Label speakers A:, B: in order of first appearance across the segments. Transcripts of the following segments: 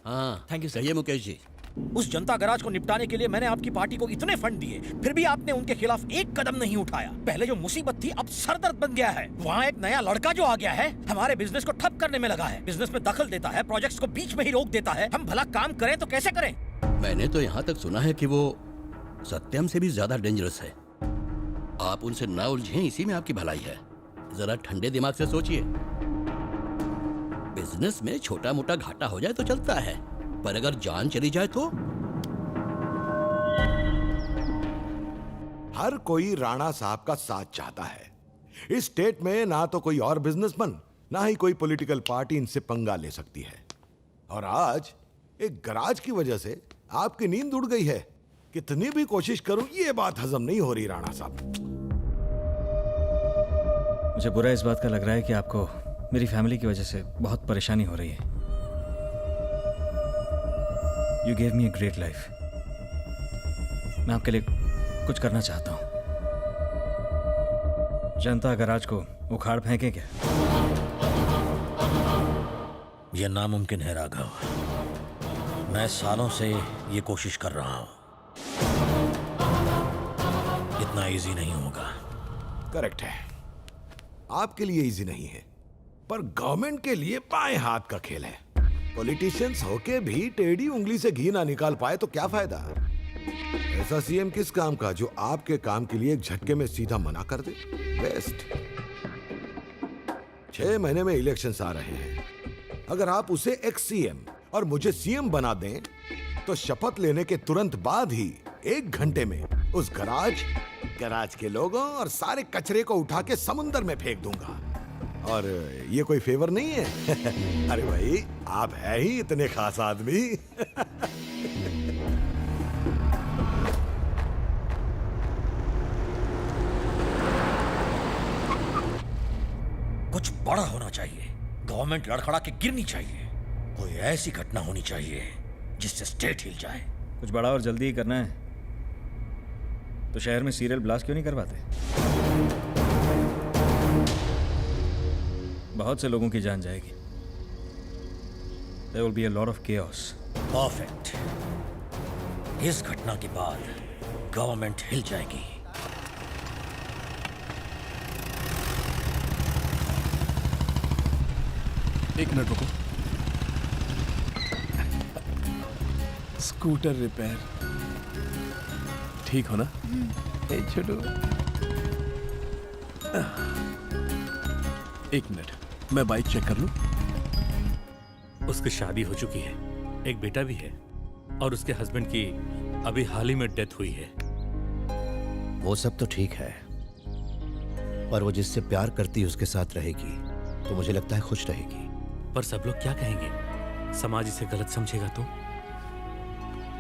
A: हाँ
B: thank you sir.
A: कहिए मुकेश जी।
B: उस जनता गराज को निपटाने के लिए मैंने आपकी पार्टी को इतने फंड दिए, फिर भी आपने उनके खिलाफ एक कदम नहीं उठाया। पहले जो मुसीबत थी अब सरदर्द बन गया है। वहाँ एक नया लड़का जो आ गया है हमारे बिजनेस को ठप करने में लगा है। बिजनेस में दखल देता है, प्रोजेक्ट्स को बीच में ही रोक देता है। हम भला काम करें तो कैसे करें?
A: मैंने तो यहाँ तक सुना है कि वो सत्यम से भी ज्यादा डेंजरस है। आप उनसे ना उलझें, इसी में आपकी भलाई है। जरा ठंडे दिमाग से सोचिए। बिजनेस में छोटा मोटा घाटा हो जाए तो चलता है, पर अगर जान चली जाए तो?
C: हर कोई राणा साहब का साथ चाहता है। इस स्टेट में ना तो कोई और बिजनेसमैन, ना ही कोई पॉलिटिकल पार्टी इनसे पंगा ले सकती है। और आज एक गराज की वजह से आपकी नींद उड़ गई है। कितनी भी कोशिश करूं ये बात हजम नहीं हो रही राणा साहब।
D: मुझे बुरा इस बात का लग रहा है कि आपको मेरी फैमिली की वजह से बहुत परेशानी हो रही है। You gave me a great life. मैं आपके लिए कुछ करना चाहता हूं। जनता गराज को उखाड़ फेंके क्या?
B: यह नामुमकिन है राघव। मैं सालों से ये कोशिश कर रहा हूं। इतना इजी नहीं होगा।
C: करेक्ट है, आपके लिए इजी नहीं है, पर गवर्नमेंट के लिए बाएं हाथ का खेल है। पॉलिटिशियंस होके भी टेढ़ी उंगली से घी ना निकाल पाए तो क्या फायदा? ऐसा सीएम किस काम का जो आपके काम के लिए एक झटके में सीधा मना कर दे? बेस्ट। 6 महीने में इलेक्शंस आ रहे हैं। अगर आप उसे एक्स सीएम और मुझे सीएम बना दें तो शपथ लेने के तुरंत बाद ही 1 घंटे में उस गराज के लोगों और सारे कचरे को उठा के समुंदर में फेंक दूंगा। और ये कोई फेवर नहीं है। अरे भाई, आप है ही इतने खास आदमी।
B: कुछ बड़ा होना चाहिए। गवर्नमेंट लड़खड़ा के गिरनी चाहिए। कोई ऐसी घटना होनी चाहिए जिससे स्टेट हिल जाए।
D: कुछ बड़ा और जल्दी ही करना है तो शहर में सीरियल ब्लास्ट क्यों नहीं करवाते? बहुत से लोगों की जान जाएगी। There will be a lot of chaos.
B: Perfect. इस घटना के बाद गवर्नमेंट हिल जाएगी।
E: एक मिनट रुको। स्कूटर रिपेयर ठीक हो ना? ए छोटू, एक मिनट, मैं बाइक चेक कर लूं।
F: उसकी शादी हो चुकी है, एक बेटा भी है, और उसके हस्बैंड की अभी हाल ही में डेथ हुई है।
G: वो सब तो ठीक है, पर वो जिससे प्यार करती है उसके साथ रहेगी तो मुझे लगता है खुश रहेगी।
F: पर सब लोग क्या कहेंगे? समाज इसे गलत समझेगा तो?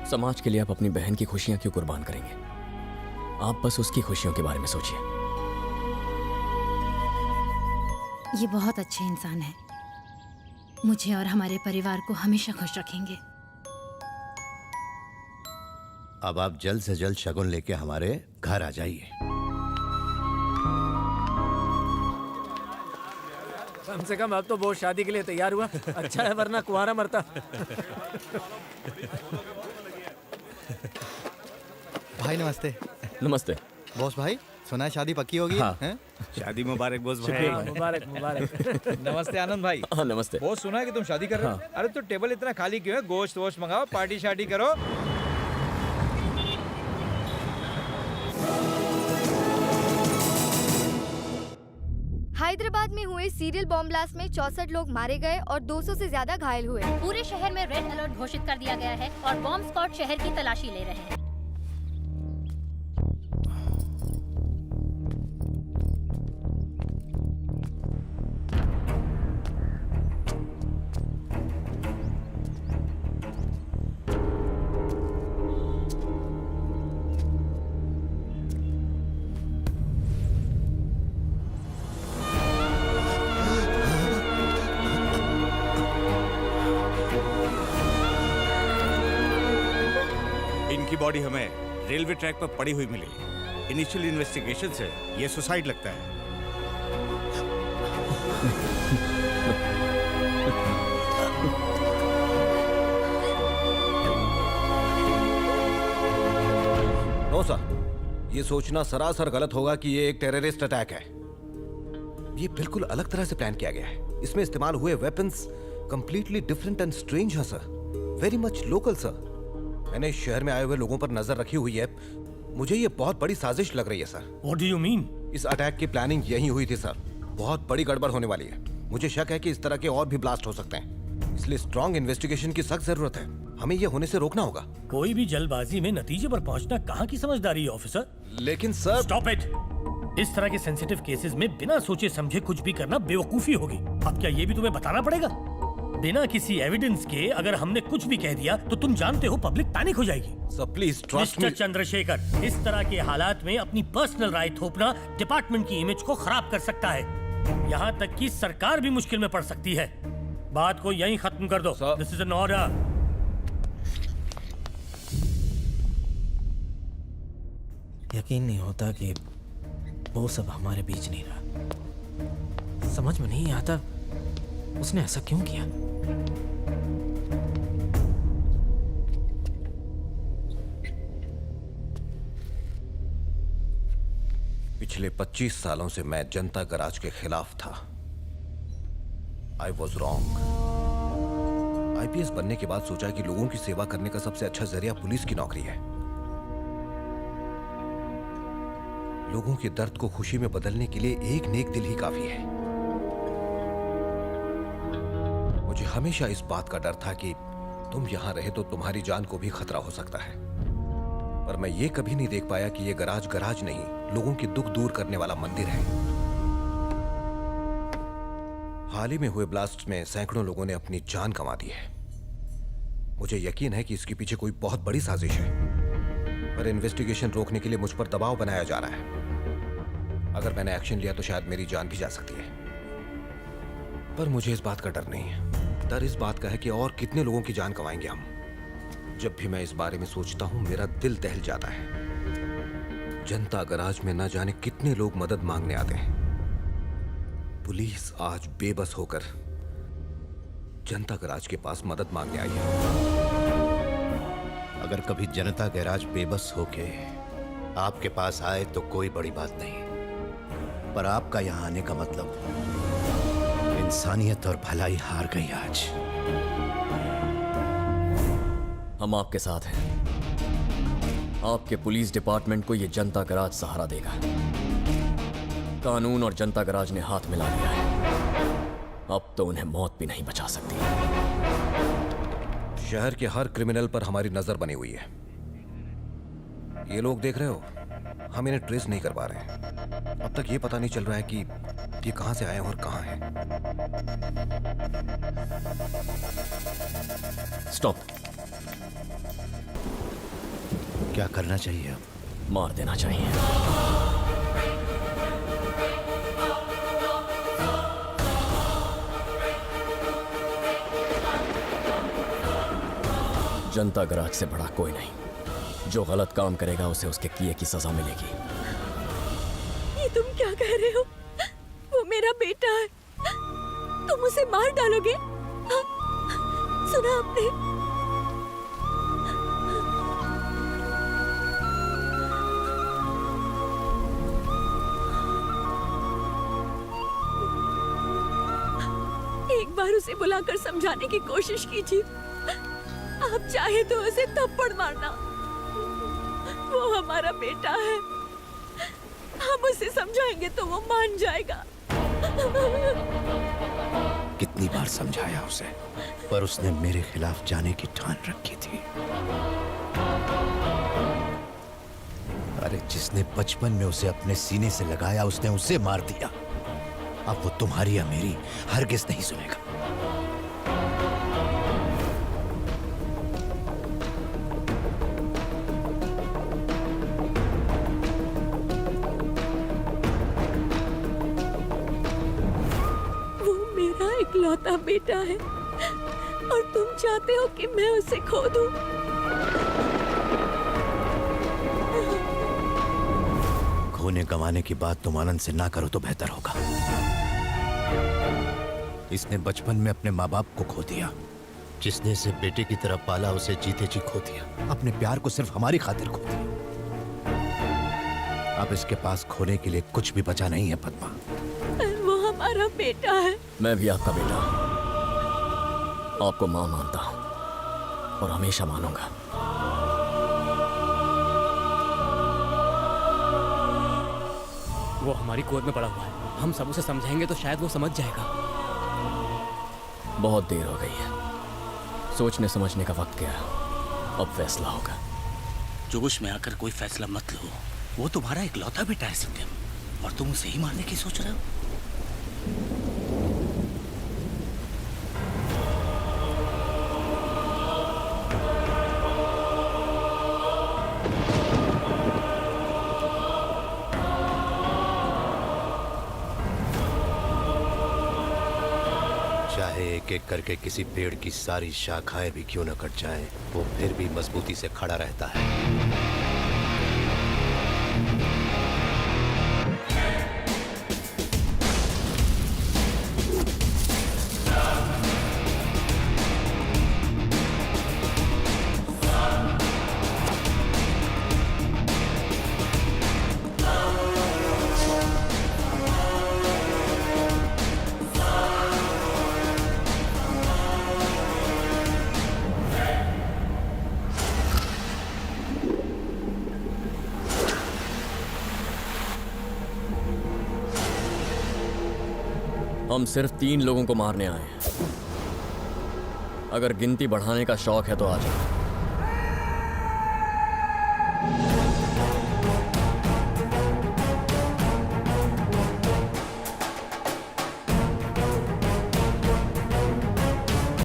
H: समाज के लिए आप अपनी बहन की खुशियां क्यों कुर्बान करेंगे? आप बस उसकी खुशियों के बारे में सोचिए।
I: ये बहुत अच्छे इंसान है। मुझे और हमारे परिवार को हमेशा खुश रखेंगे।
G: अब आप जल्द से जल्द शगुन लेके हमारे घर आ जाइए।
J: कम से कम अब तो बहुत शादी के लिए तैयार हुआ। अच्छा है, वरना कुंवारा मरता।
K: भाई नमस्ते।
H: नमस्ते
K: बॉस भाई, सुना है शादी पक्की होगी?
H: हाँ।
K: हैं?
E: शादी मुबारक बॉस भाई।
J: मुबारक मुबारक।
L: नमस्ते आनंद भाई।
H: हाँ नमस्ते।
L: बहुत सुना है कि तुम शादी कर रहे हो। अरे तो टेबल इतना खाली क्यों है? गोश्त वोश्त मंगाओ, पार्टी शार्टी करो।
M: हैदराबाद में हुए सीरियल बॉम्ब ब्लास्ट में 64 लोग मारे गए और 200 से ज्यादा घायल हुए।
N: पूरे शहर में रेड अलर्ट घोषित कर दिया गया है और बॉम्ब स्क्वाड शहर की तलाशी ले रहे हैं।
E: इनकी बॉडी हमें रेलवे ट्रैक पर पड़ी हुई मिली। इनिशियल इन्वेस्टिगेशन से ये सुसाइड लगता है।
O: ये सोचना सरासर गलत होगा कि ये एक टेररिस्ट अटैक है। ये बिल्कुल अलग तरह से प्लान किया गया है। इसमें इस्तेमाल हुए weapons completely different and strange हैं sir, very much local sir. मैंने इस शहर में आए हुए लोगों पर नजर रखी हुई है। मुझे ये बहुत बड़ी साजिश लग रही है sir.
B: What do you mean?
O: इस अटैक की प्लानिंग यही हुई थी सर। बहुत बड़ी गड़बड़ होने वाली है। मुझे शक है कि इस तरह के और भी ब्लास्ट हो सकते हैं, इसलिए स्ट्रॉन्ग इन्वेस्टिगेशन की सख्त जरूरत है। हमें ये होने से रोकना होगा।
B: कोई भी जल्दबाजी में नतीजे पर पहुंचना कहाँ की समझदारी है ऑफिसर?
O: लेकिन सर
B: स्टॉप इट। इस तरह के सेंसिटिव केसेस में बिना सोचे समझे कुछ भी करना बेवकूफी होगी। अब क्या ये भी तुम्हें बताना पड़ेगा? बिना किसी एविडेंस के अगर हमने कुछ भी कह दिया तो तुम जानते हो पब्लिक पैनिक हो जाएगी।
O: Sir please trust me.
B: Mister Chandrashekhar, इस तरह के हालात में अपनी पर्सनल राय थोपना डिपार्टमेंट की इमेज को खराब कर सकता है। यहाँ तक कि सरकार भी मुश्किल में पड़ सकती है। बात को यहीं खत्म कर दो। This is an order.
J: यकीन नहीं होता कि वो सब हमारे बीच नहीं रहा। समझ में नहीं आता उसने ऐसा क्यों किया।
O: पिछले 25 सालों से मैं जनता गराज के खिलाफ था। I was wrong. आईपीएस बनने के बाद सोचा कि लोगों की सेवा करने का सबसे अच्छा जरिया पुलिस की नौकरी है। लोगों के दर्द को खुशी में बदलने के लिए एक नेक दिल ही काफी है। मुझे हमेशा इस बात का डर था कि तुम यहां रहे तो तुम्हारी जान को भी खतरा हो सकता है, पर मैं ये कभी नहीं देख पाया कि ये गराज गराज नहीं, लोगों के दुख दूर करने वाला मंदिर है। हाल ही में हुए ब्लास्ट में सैकड़ों लोगों ने अपनी जान गंवा दी है। मुझे यकीन है कि इसके पीछे कोई बहुत बड़ी साजिश है, पर इन्वेस्टिगेशन रोकने के लिए मुझ पर दबाव बनाया जा रहा है। अगर मैंने एक्शन लिया तो शायद मेरी जान भी जा सकती है, पर मुझे इस बात का डर नहीं है। डर इस बात का है कि और कितने लोगों की जान गंवाएंगे हम। जब भी मैं इस बारे में सोचता हूं मेरा दिल दहल जाता है। जनता गराज में न जाने कितने लोग मदद मांगने आते हैं। पुलिस आज बेबस होकर जनता गराज के पास मदद मांगने आई है।
G: अगर कभी जनता गैराज बेबस होके आपके पास आए तो कोई बड़ी बात नहीं, पर आपका यहां आने का मतलब इंसानियत और भलाई हार गई आज।
H: हम आपके साथ हैं। आपके पुलिस डिपार्टमेंट को यह जनता गराज सहारा देगा। कानून और जनता गराज ने हाथ मिला लिया है। अब तो उन्हें मौत भी नहीं बचा सकती।
O: शहर के हर क्रिमिनल पर हमारी नजर बनी हुई है। ये लोग देख रहे हो, हम इन्हें ट्रेस नहीं कर पा रहे हैं। अब तक ये पता नहीं चल रहा है कि ये कहां से आए हैं और कहां हैं।
H: स्टॉप।
G: क्या करना चाहिए अब?
H: मार देना चाहिए। जनता गराज से बड़ा कोई नहीं। जो गलत काम करेगा उसे उसके किए की सजा मिलेगी।
P: ये तुम क्या कह रहे हो? वो मेरा बेटा है, तुम उसे मार डालोगे? हाँ? सुना आपने? एक बार उसे बुलाकर समझाने की कोशिश कीजिए। आप चाहे तो उसे थप्पड़ मारना। वो हमारा बेटा है, हम उसे समझाएंगे तो वो मान जाएगा।
G: कितनी बार समझाया उसे, पर उसने मेरे खिलाफ जाने की ठान रखी थी। अरे जिसने बचपन में उसे अपने सीने से लगाया उसने उसे मार दिया। अब वो तुम्हारी या मेरी हरगिज नहीं सुनेगा।
P: इकलौता बेटा है और तुम चाहते हो कि मैं उसे खो दूं।
G: खोने गंवाने की बात तुम आनंद से ना करो तो बेहतर होगा। इसने बचपन में अपने माँ बाप को खो दिया। जिसने इसे बेटे की तरह पाला उसे जीते जी खो दिया। अपने प्यार को सिर्फ हमारी खातिर खो दिया। अब इसके पास खोने के लिए कुछ भी बचा नहीं है पद्मा।
P: वो हमारा बेटा है।
H: मैं भी आपका बेटा हूं। आपको मां मानता हूं और हमेशा मानूंगा।
Q: वो हमारी गोद में पड़ा हुआ है, हम सब उसे समझाएंगे तो शायद वो समझ जाएगा।
H: बहुत देर हो गई है, सोचने समझने का वक्त गया। अब फैसला होगा।
B: जोश में आकर कोई फैसला मत लो। वो तुम्हारा इकलौता बेटा है सत्यम, और तुम उसे ही मारने की सोच रहे हो।
G: चाहे एक एक करके किसी पेड़ की सारी शाखाएं भी क्यों न कट जाएं, वो फिर भी मजबूती से खड़ा रहता है।
H: हम सिर्फ 3 लोगों को मारने आए हैं। अगर गिनती बढ़ाने का शौक है तो आ जाओ।